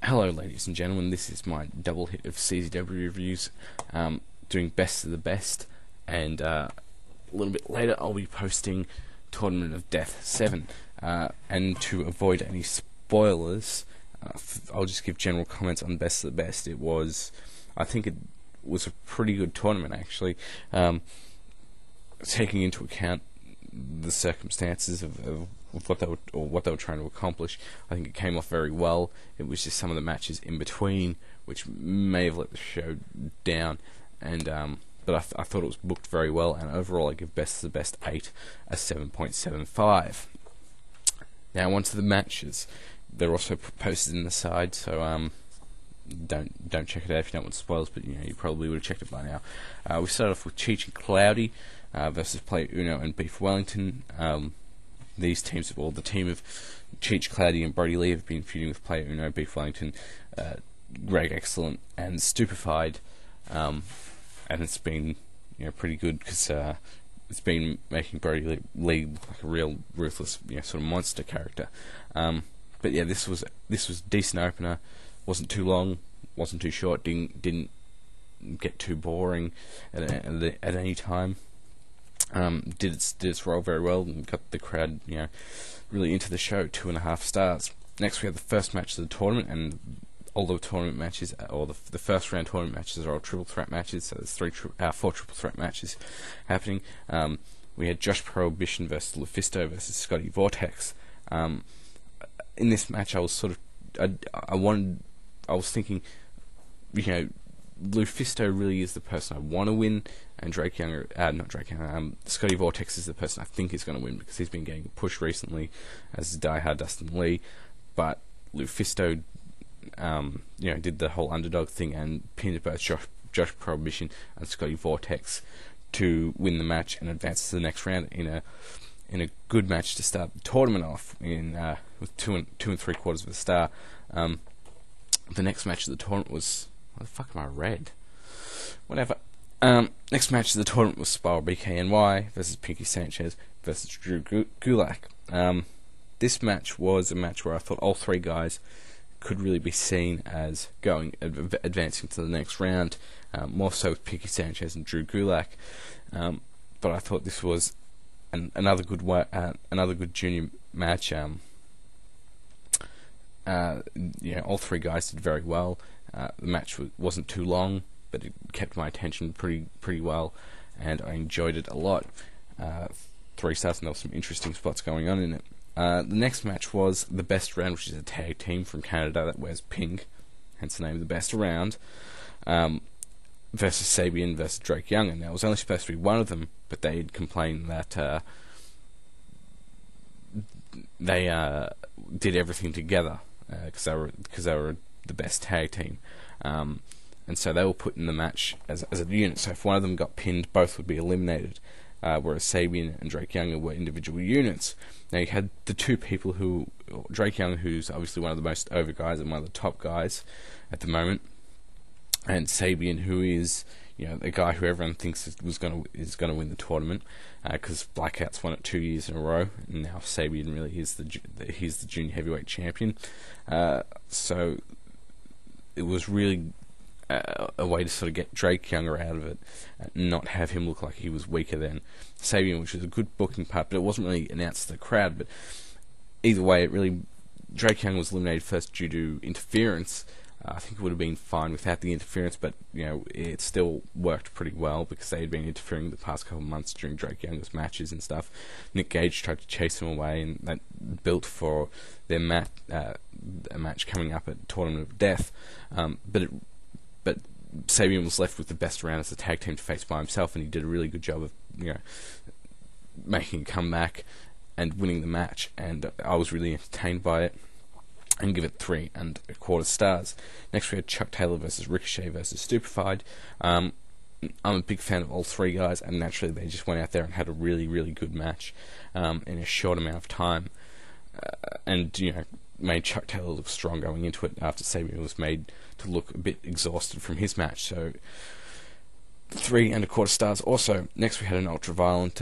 Hello ladies and gentlemen, this is my double hit of CZW reviews, doing best of the best, and a little bit later I'll be posting Tournament of Death 7, and to avoid any spoilers, I'll just give general comments on best of the best. I think it was a pretty good tournament actually, taking into account the circumstances of what they were trying to accomplish. I think it came off very well. It was just some of the matches in between which may have let the show down, and but I thought it was booked very well, and overall I give best of the best 8 a 7.75. Now on to the matches. They're also posted in the side, so don't check it out if you don't want spoilers, but you probably would have checked it by now. We started off with Cheech and Cloudy versus Player Uno and Beef Wellington. These teams, the team of Cheech, Cloudy, and Brodie have been feuding with Player Uno, Beef Wellington, Greg Excellent, and Stupified, and it's been pretty good because it's been making Brodie look like a real ruthless sort of monster character. But yeah, this was a decent opener. Wasn't too long, wasn't too short, didn't get too boring at any time. Did its role very well and got the crowd really into the show. 2.5 stars. Next we have the first match of the tournament, and all the tournament matches, or the first round tournament matches, are all triple threat matches. So there's 4 triple threat matches happening. We had Prohibition versus LuFisto versus Scotty Vortekz. In this match, I was thinking, LuFisto really is the person I want to win, and Scotty Vortekz is the person I think is going to win because he's been getting a push recently, as Diehard Dustin Lee. But LuFisto, did the whole underdog thing and pinned both Josh Prohibition and Scotty Vortekz to win the match and advance to the next round in a good match to start the tournament off with 2 3/4 of a star. The next match of the tournament was, what the fuck am I red? Whatever. Next match of the tournament was Spyral BKNY versus Pinkie Sanchez versus Gulak. This match was a match where I thought all 3 guys could really be seen as advancing to the next round, more so with Pinkie Sanchez and Gulak. But I thought this was another good junior match. All 3 guys did very well. The match wasn't too long, but it kept my attention pretty well, and I enjoyed it a lot. 3 stars, and there were some interesting spots going on in it. The next match was the best round, which is a tag team from Canada that wears pink, hence the name of the best round, versus Sabian versus Drake Young. And it was only supposed to be one of them, but they had complained that they did everything together because they were the best tag team, and so they were put in the match as a unit. So if one of them got pinned, both would be eliminated. Whereas Sabian and Drake Young were individual units. Now you had the 2 people Drake Young, who's obviously one of the most over guys and one of the top guys at the moment, and Sabian, who is the guy who everyone thinks is going to win the tournament, because Blackouts won it 2 years in a row, and now Sabian really is he's the junior heavyweight champion. So it was really a way to sort of get Drake Younger out of it and not have him look like he was weaker than Sabian, which was a good booking part, but it wasn't really announced to the crowd. But either way, Drake Young was eliminated first due to interference. I think it would have been fine without the interference, but it still worked pretty well because they had been interfering the past couple of months during Drake Younger's matches and stuff. Nick Gage tried to chase him away, and that built for their a match coming up at Tournament of Death. But Sabian was left with the best round as a tag team to face by himself, and he did a really good job of making a comeback and winning the match. And I was really entertained by it, and give it 3 1/4 stars. Next we had Chuck Taylor versus Ricochet versus Stupified. I'm a big fan of all 3 guys, and naturally they just went out there and had a really, really good match in a short amount of time, and made Chuck Taylor look strong going into it after Sabian was made to look a bit exhausted from his match. So 3 1/4 stars. Also, next we had an ultra-violent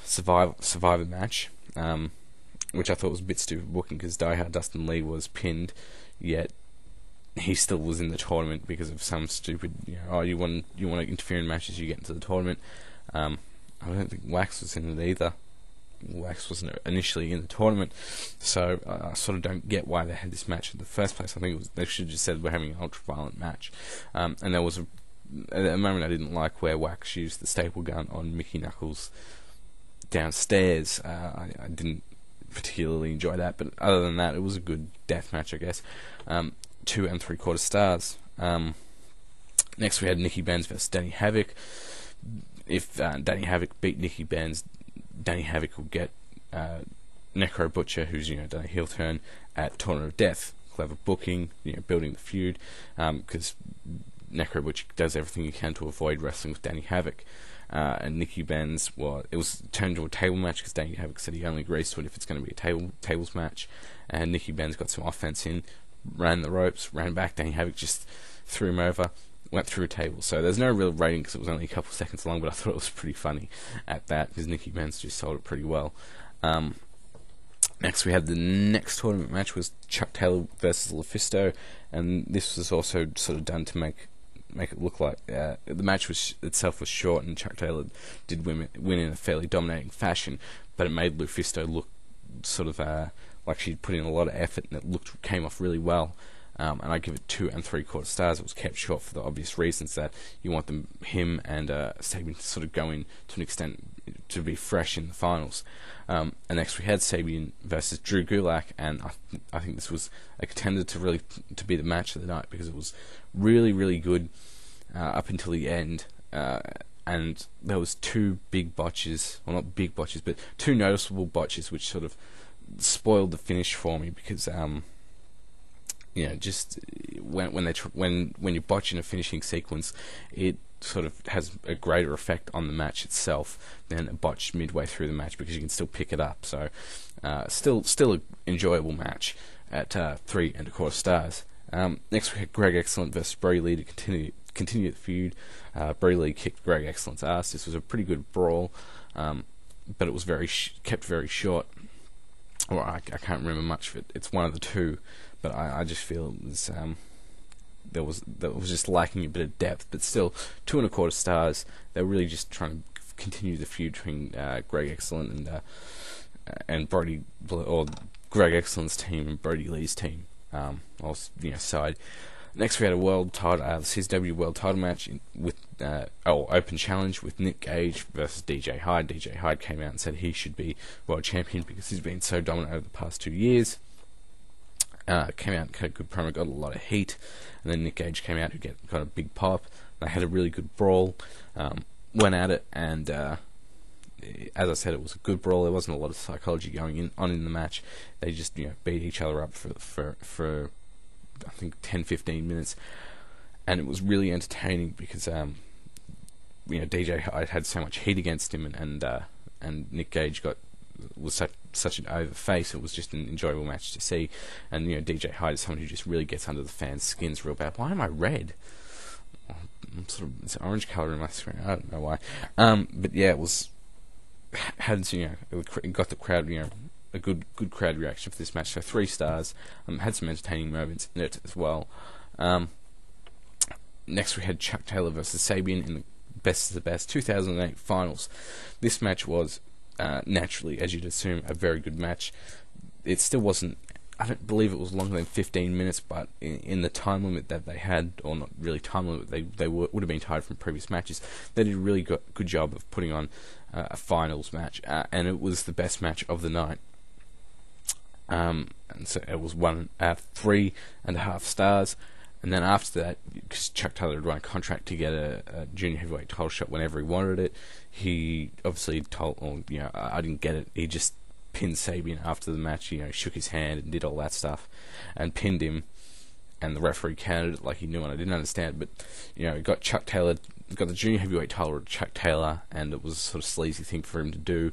survivor match, which I thought was a bit stupid booking because Diehard Dustin Lee was pinned, yet he still was in the tournament because of some stupid, you want to interfere in matches, you get into the tournament. I don't think Wax was in it either. Wax wasn't initially in the tournament, so I sort of don't get why they had this match in the first place. I think they should have just said we're having an ultra-violent match. And there was a moment I didn't like where Wax used the staple gun on Mickey Knuckles downstairs. I didn't particularly enjoy that, but other than that, it was a good death match, I guess. 2 3/4 stars. Next we had Nicky Benz versus Danny Havoc. If Danny Havoc beat Nicky Benz, Danny Havoc will get Necro Butcher, who's done a heel turn at Tournament of Death. Clever booking, building the feud, because Necro Butcher does everything he can to avoid wrestling with Danny Havoc. And Nicky Benz, it was turned into a table match because Danny Havoc said he only agrees to it if it's going to be a tables match. And Nicky Benz got some offense in, ran the ropes, ran back. Danny Havoc just threw him over, went through a table. So there's no real rating because it was only a couple seconds long, but I thought it was pretty funny at that because Nicky Benz just sold it pretty well. Next we had the next tournament match was Chuck Taylor versus LuFisto, and this was also sort of done to make it look like the match itself was short, and Chuck Taylor did win in a fairly dominating fashion, but it made LuFisto look sort of like she'd put in a lot of effort, and it came off really well. And I give it 2 3/4 stars. It was kept short for the obvious reasons that you want him and Sabian to sort of go in to an extent to be fresh in the finals. And next we had Sabian versus Drew Gulak, and I think this was a contender to be the match of the night because it was really, really good up until the end. And there was 2 big botches, well not big botches, but 2 noticeable botches which sort of spoiled the finish for me because just when you botch in a finishing sequence, it sort of has a greater effect on the match itself than a botch midway through the match because you can still pick it up. So still an enjoyable match at 3 1/4 stars. Next we had Greg Excellent versus Brodie Lee to continue the feud. Brodie Lee kicked Greg Excellent's ass. This was a pretty good brawl, but it was kept very short. Or I can't remember much of it. It's one of the two, but I just feel it was, that was just lacking a bit of depth. But still, 2 1/4 stars. They're really just trying to continue the feud between Greg Excellent and Brodie, or Greg Excellent's team and Brodie Lee's team. Side. Next we had a world title, the CZW world title match with open challenge with Nick Gage versus DJ Hyde. DJ Hyde came out and said he should be world champion because he's been so dominant over the past 2 years. Came out and had a good promo, got a lot of heat, and then Nick Gage came out who got a big pop. They had a really good brawl, went at it, and as I said, it was a good brawl. There wasn't a lot of psychology going on in the match. They just beat each other up for I think 10-15 minutes, and it was really entertaining because DJ Hyde had so much heat against him, and Nick Gage was such an over face. It was just an enjoyable match to see, and DJ Hyde is someone who just really gets under the fans' skins real bad. Why am I red? It's an orange colour in my screen. I don't know why. But yeah, it got the crowd a good crowd reaction for this match. So 3 stars. Had some entertaining moments in it as well. Next we had Chuck Taylor versus Sabian in the Best of the Best 2008 finals. This match was naturally, as you'd assume, a very good match. It still wasn't. I don't believe it was longer than 15 minutes, but in the time limit that they had, or not really time limit, they would have been tired from previous matches. They did a really good job of putting on a finals match, and it was the best match of the night. And so it was 3 1/2 stars, and then after that, because Chuck Taylor had run a contract to get a junior heavyweight title shot whenever he wanted it, he obviously I didn't get it. He just pinned Sabian after the match. Shook his hand and did all that stuff, and pinned him. And the referee counted it like he knew, and I didn't understand. But he got Chuck Taylor, got the junior heavyweight title to Chuck Taylor, and it was a sort of sleazy thing for him to do.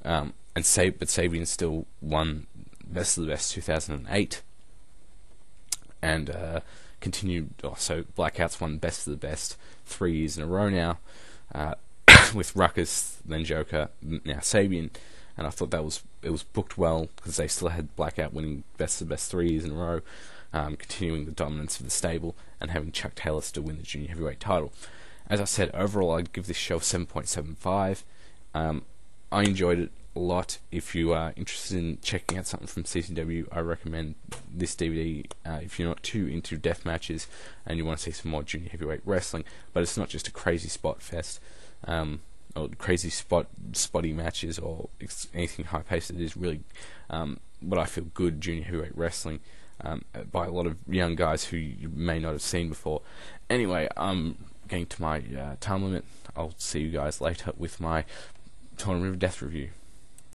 But Sabian still won Best of the Best 2008, and continued. So Blackouts won Best of the Best 3 years in a row now, with Ruckus, then Joker, now Sabian, and I thought it was booked well because they still had Blackout winning Best of the Best 3 years in a row. continuing the dominance of the stable, and having Chuck Taylor still win the junior heavyweight title. As I said, overall I'd give this show 7.75. I enjoyed it a lot. If you are interested in checking out something from CZW, I recommend this DVD if you're not too into death matches and you want to see some more junior heavyweight wrestling. But it's not just a crazy spot fest, or crazy spotty matches, or anything high paced. It is really what I feel good junior heavyweight wrestling by a lot of young guys who you may not have seen before. Anyway, I'm getting to my time limit. I'll see you guys later with my Tournament of Death review.